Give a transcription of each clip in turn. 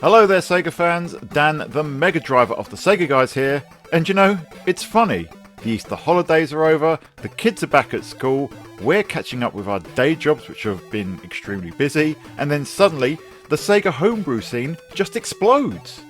Hello there Sega fans, Dan the Mega Driver of the Sega Guys here, and you know, it's funny. The Easter holidays are over, the kids are back at school, we're catching up with our day jobs which have been extremely busy, and then suddenly the Sega Homebrew scene just explodes.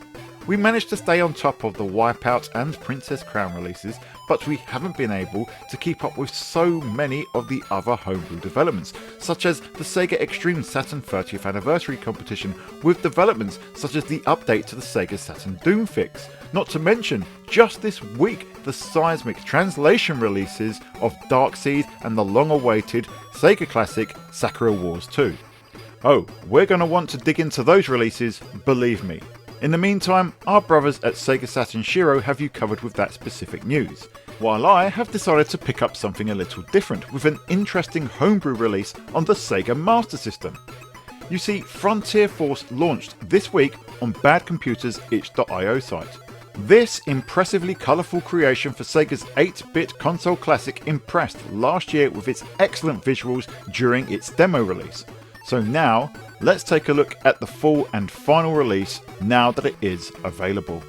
We managed to stay on top of the Wipeout and Princess Crown releases, but we haven't been able to keep up with so many of the other homebrew developments, such as the Sega Extreme Saturn 30th Anniversary competition, with developments such as the update to the Sega Saturn Doom fix. Not to mention, just this week, the seismic translation releases of Darkseid and the long-awaited Sega classic Sakura Wars 2. Oh, we're going to want to dig into those releases, believe me. In the meantime, our brothers at Sega Saturn Shiro have you covered with that specific news, while I have decided to pick up something a little different with an interesting homebrew release on the Sega Master System. You see, Frontier Force launched this week on BadComputer's itch.io site. This impressively colourful creation for Sega's 8-bit console classic impressed last year with its excellent visuals during its demo release. So now, let's take a look at the full and final release now that it is available.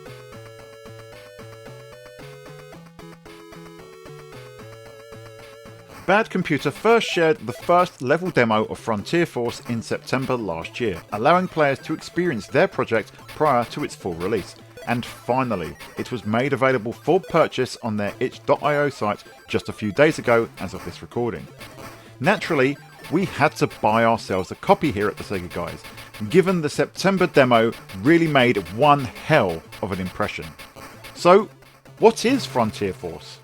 BadComputer first shared the first level demo of Frontier Force in September last year, allowing players to experience their project prior to its full release. And finally, it was made available for purchase on their itch.io site just a few days ago as of this recording. Naturally, we had to buy ourselves a copy here at the Sega Guys, given the September demo really made one hell of an impression. So, what is Frontier Force?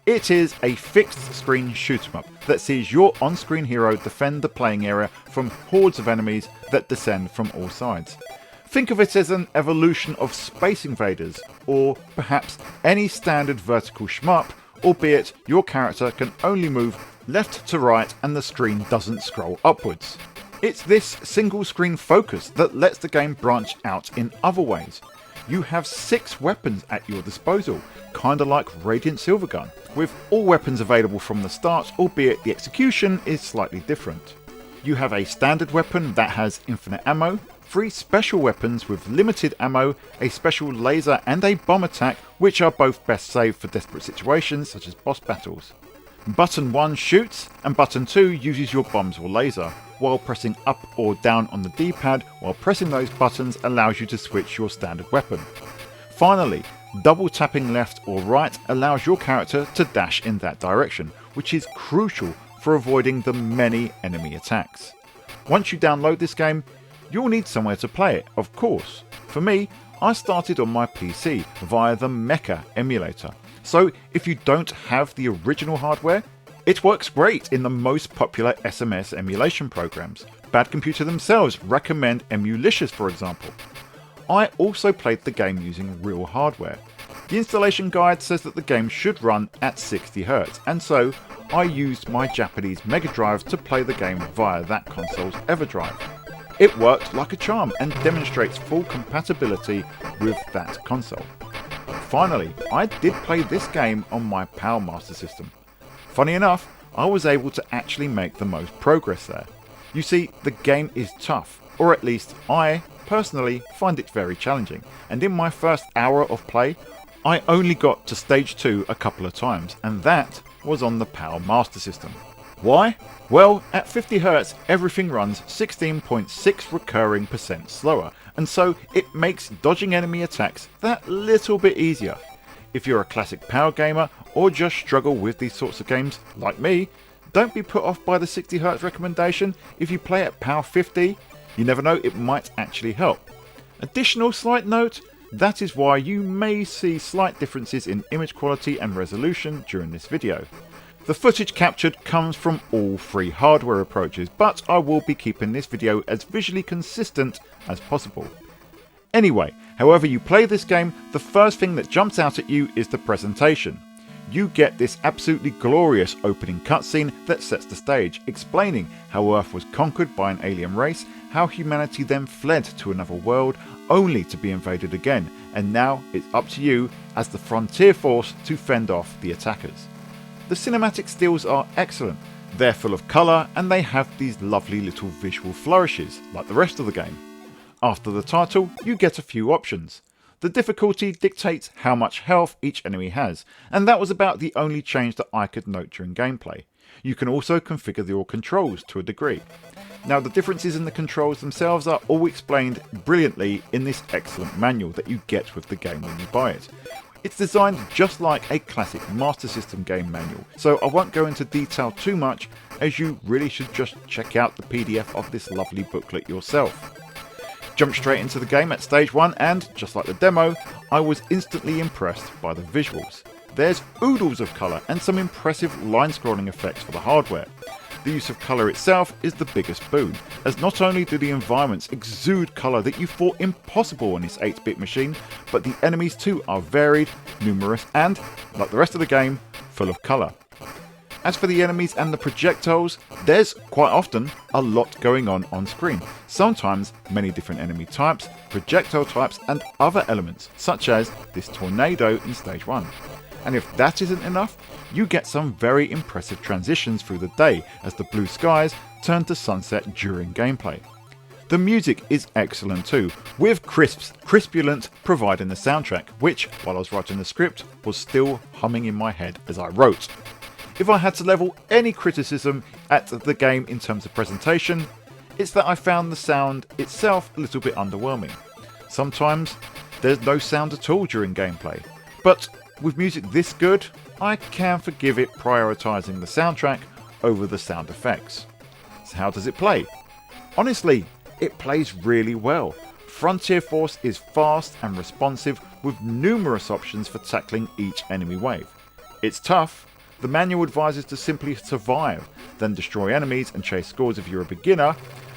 It is a fixed screen shoot 'em up that sees your on-screen hero defend the playing area from hordes of enemies that descend from all sides. Think of it as an evolution of Space Invaders, or perhaps any standard vertical shmup, albeit your character can only move left to right and the screen doesn't scroll upwards. It's this single screen focus that lets the game branch out in other ways. You have 6 weapons at your disposal, kinda like Radiant Silvergun, with all weapons available from the start, albeit the execution is slightly different. You have a standard weapon that has infinite ammo, 3 special weapons with limited ammo, a special laser and a bomb attack, which are both best saved for desperate situations such as boss battles. Button 1 shoots and button 2 uses your bombs or laser, while pressing up or down on the D-pad while pressing those buttons allows you to switch your standard weapon. Finally, double tapping left or right allows your character to dash in that direction, which is crucial for avoiding the many enemy attacks. Once you download this game, you'll need somewhere to play it, of course. For me, I started on my PC via the Mecha emulator. So if you don't have the original hardware, it works great in the most popular SMS emulation programs. BadComputer themselves recommend Emulicious, for example. I also played the game using real hardware. The installation guide says that the game should run at 60Hz, and so I used my Japanese Mega Drive to play the game via that console's EverDrive. It worked like a charm and demonstrates full compatibility with that console. Finally, I did play this game on my PAL Master System. Funny enough, I was able to actually make the most progress there. You see, the game is tough, or at least I, personally, find it very challenging, and in my first hour of play, I only got to stage 2 a couple of times, and that was on the PAL Master System. Why? Well, at 50Hz everything runs 16.6 recurring % slower, and so it makes dodging enemy attacks that little bit easier. If you're a classic PAL gamer or just struggle with these sorts of games like me, don't be put off by the 60Hz recommendation. If you play at PAL 50, you never know, it might actually help. Additional slight note, that is why you may see slight differences in image quality and resolution during this video. The footage captured comes from all 3 hardware approaches, but I will be keeping this video as visually consistent as possible. Anyway, however you play this game, the first thing that jumps out at you is the presentation. You get this absolutely glorious opening cutscene that sets the stage, explaining how Earth was conquered by an alien race, how humanity then fled to another world, only to be invaded again, and now it's up to you as the Frontier Force to fend off the attackers. The cinematic stills are excellent, they're full of colour and they have these lovely little visual flourishes like the rest of the game. After the title, you get a few options. The difficulty dictates how much health each enemy has, and that was about the only change that I could note during gameplay. You can also configure your controls to a degree. Now, the differences in the controls themselves are all explained brilliantly in this excellent manual that you get with the game when you buy it. It's designed just like a classic Master System game manual, so I won't go into detail too much, as you really should just check out the PDF of this lovely booklet yourself. Jump straight into the game at stage 1 and, just like the demo, I was instantly impressed by the visuals. There's oodles of colour and some impressive line scrolling effects for the hardware. The use of colour itself is the biggest boon, as not only do the environments exude colour that you thought impossible on this 8-bit machine, but the enemies too are varied, numerous and, like the rest of the game, full of colour. As for the enemies and the projectiles, there's quite often a lot going on screen. Sometimes many different enemy types, projectile types and other elements, such as this tornado in stage 1. And if that isn't enough, you get some very impressive transitions through the day as the blue skies turn to sunset during gameplay. The music is excellent too, with Crispulent providing the soundtrack, which, while I was writing the script, was still humming in my head as I wrote. If I had to level any criticism at the game in terms of presentation, it's that I found the sound itself a little bit underwhelming. Sometimes there's no sound at all during gameplay, but with music this good, I can forgive it prioritising the soundtrack over the sound effects. So how does it play? Honestly, it plays really well. Frontier Force is fast and responsive with numerous options for tackling each enemy wave. It's tough. The manual advises to simply survive, then destroy enemies and chase scores if you're a beginner,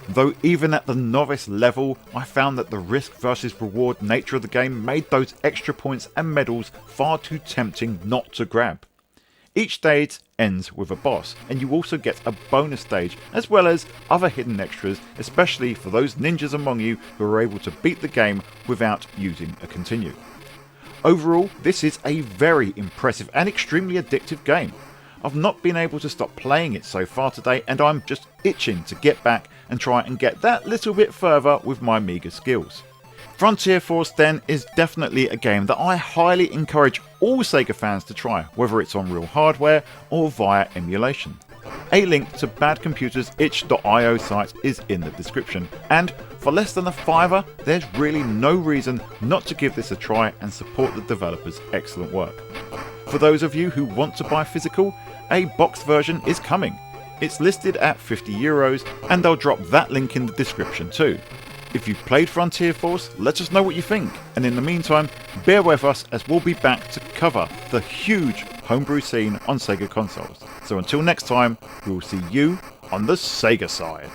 though even at the novice level, I found that the risk versus reward nature of the game made those extra points and medals far too tempting not to grab. Each stage ends with a boss, and you also get a bonus stage as well as other hidden extras, especially for those ninjas among you who are able to beat the game without using a continue. Overall, this is a very impressive and extremely addictive game. I've not been able to stop playing it so far today, and I'm just itching to get back and try and get that little bit further with my meagre skills. Frontier Force then is definitely a game that I highly encourage all Sega fans to try, whether it's on real hardware or via emulation. A link to BadComputer's itch.io site is in the description, and for less than a $5, there's really no reason not to give this a try and support the developer's excellent work. For those of you who want to buy physical, a boxed version is coming. It's listed at €50 and I'll drop that link in the description too. If you've played Frontier Force, let us know what you think, and in the meantime, bear with us as we'll be back to cover the huge homebrew scene on Sega consoles. So until next time, we will see you on the Sega side.